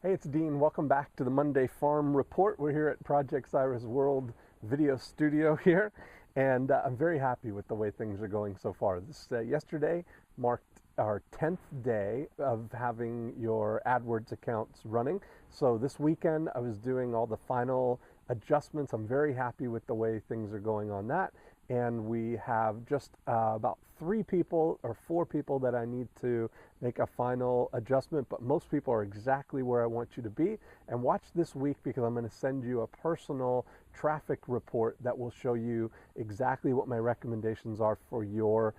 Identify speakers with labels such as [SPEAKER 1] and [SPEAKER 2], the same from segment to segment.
[SPEAKER 1] Hey, it's Dean. Welcome back to the Monday Farm Report. We're here at Project Cyrus World Video Studio here, and I'm very happy with the way things are going so far. Yesterday marked our 10th day of having your AdWords accounts running. So this weekend I was doing all the final adjustments. I'm very happy with the way things are going on that. And we have just about 3 people or 4 people that I need to make a final adjustment, but most people are exactly where I want you to be. And watch this week, because I'm going to send you a personal traffic report that will show you exactly what my recommendations are for your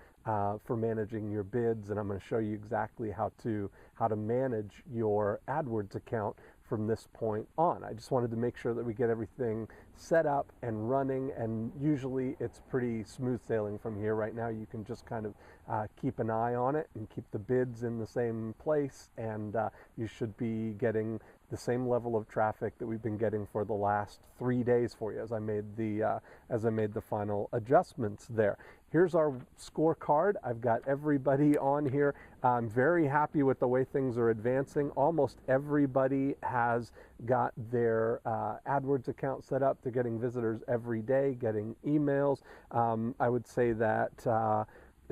[SPEAKER 1] for managing your bids, and I'm going to show you exactly how to manage your AdWords account from this point on. I just wanted to make sure that we get everything set up and running, and usually it's pretty smooth sailing from here. Right now you can just kind of keep an eye on it and keep the bids in the same place, and you should be getting the same level of traffic that we've been getting for the last 3 days for you as I made the final adjustments there. Here's our scorecard. I've got everybody on here. I'm very happy with the way things are advancing. Almost everybody has got their AdWords account set up. They're getting visitors every day, getting emails. I would say that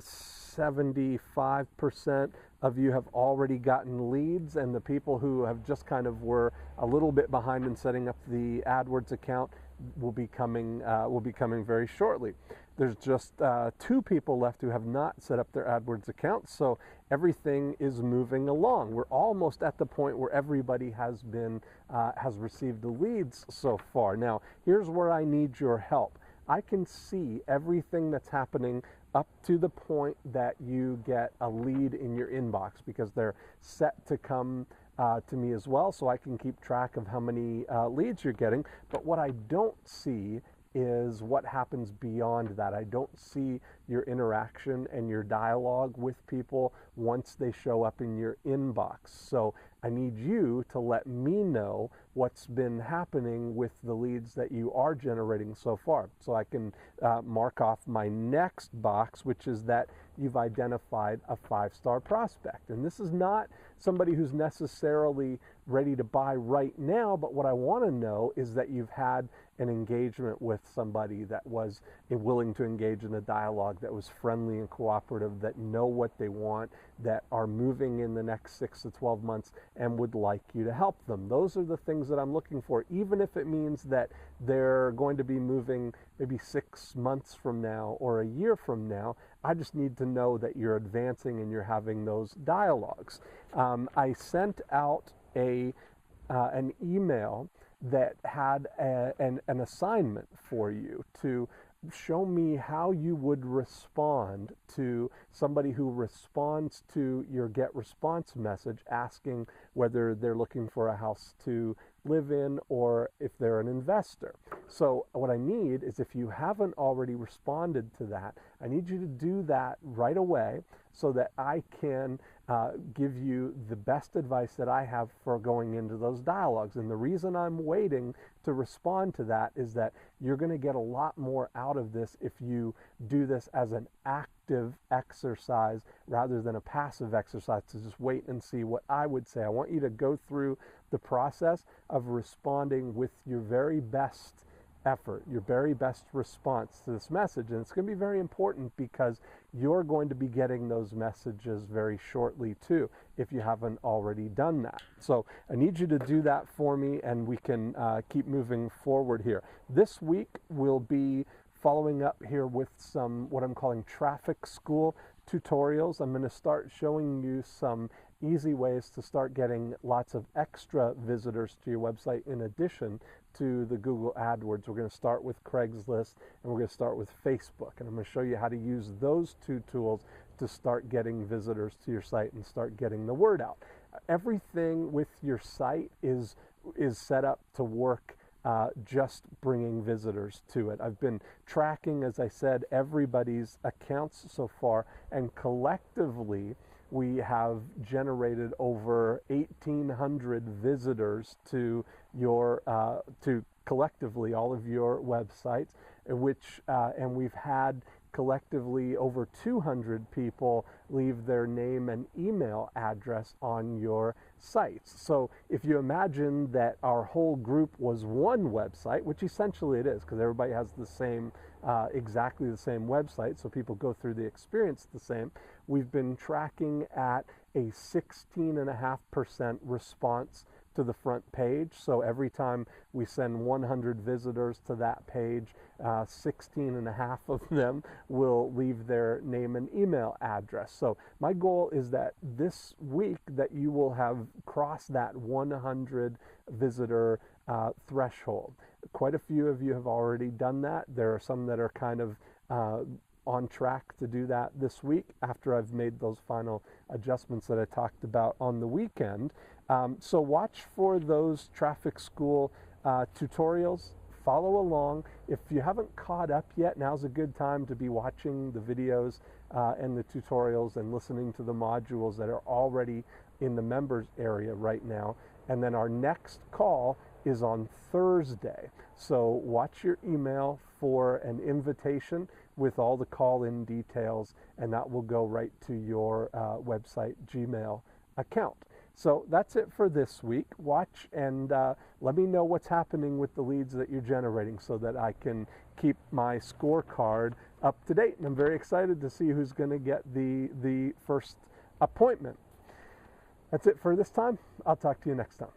[SPEAKER 1] 75% of you have already gotten leads, and the people who have just kind of were a little bit behind in setting up the AdWords account will be coming very shortly. There's just 2 people left who have not set up their AdWords accounts, so everything is moving along. We're almost at the point where everybody has received the leads so far. Now, here's where I need your help. I can see everything that's happening up to the point that you get a lead in your inbox, because they're set to come to me as well, so I can keep track of how many leads you're getting. But what I don't see is what happens beyond that. I don't see your interaction and your dialogue with people once they show up in your inbox. So I need you to let me know what's been happening with the leads that you are generating so far, so I can mark off my next box, which is that you've identified a 5-star prospect. And this is not somebody who's necessarily ready to buy right now, but what I want to know is that you've had an engagement with somebody that was willing to engage in a dialogue, that was friendly and cooperative, that know what they want, that are moving in the next 6 to 12 months and would like you to help them. Those are the things that I'm looking for, even if it means that they're going to be moving maybe 6 months from now or a year from now. I just need to know that you're advancing and you're having those dialogues. I sent out an email that had an assignment for you to show me how you would respond to somebody who responds to your get response message asking whether they're looking for a house to live in or if they're an investor. So what I need is, if you haven't already responded to that, I need you to do that right away so that I can give you the best advice that I have for going into those dialogues. And the reason I'm waiting to respond to that is that you're going to get a lot more out of this if you do this as an active exercise rather than a passive exercise, to just wait and see what I would say. I want you to go through the process of responding with your very best effort, your very best response to this message. And it's going to be very important, because you're going to be getting those messages very shortly too, if you haven't already done that. So I need you to do that for me, and we can keep moving forward here. This week we'll be following up here with some what I'm calling traffic school tutorials. I'm going to start showing you some easy ways to start getting lots of extra visitors to your website in addition to the Google AdWords. We're going to start with Craigslist, and we're going to start with Facebook, and I'm going to show you how to use those 2 tools to start getting visitors to your site and start getting the word out. Everything with your site is set up to work just bringing visitors to it. I've been tracking, as I said, everybody's accounts so far, and collectively we have generated over 1,800 visitors to your collectively all of your websites, and we've had collectively over 200 people leave their name and email address on your sites. So if you imagine that our whole group was one website, which essentially it is, because everybody has the same, exactly the same website, so people go through the experience the same, we've been tracking at a 16.5% response to the front page. So every time we send 100 visitors to that page, 16.5 of them will leave their name and email address. So my goal is that this week that you will have crossed that 100 visitor threshold. Quite a few of you have already done that. There are some that are kind of on track to do that this week after I've made those final adjustments that I talked about on the weekend. So watch for those traffic school tutorials. Follow along. If you haven't caught up yet, now's a good time to be watching the videos and the tutorials and listening to the modules that are already in the members area right now. And then our next call is on Thursday. So watch your email for an invitation with all the call-in details, and that will go right to your website Gmail account. So that's it for this week. Watch and let me know what's happening with the leads that you're generating so that I can keep my scorecard up to date. And I'm very excited to see who's going to get the first appointment. That's it for this time. I'll talk to you next time.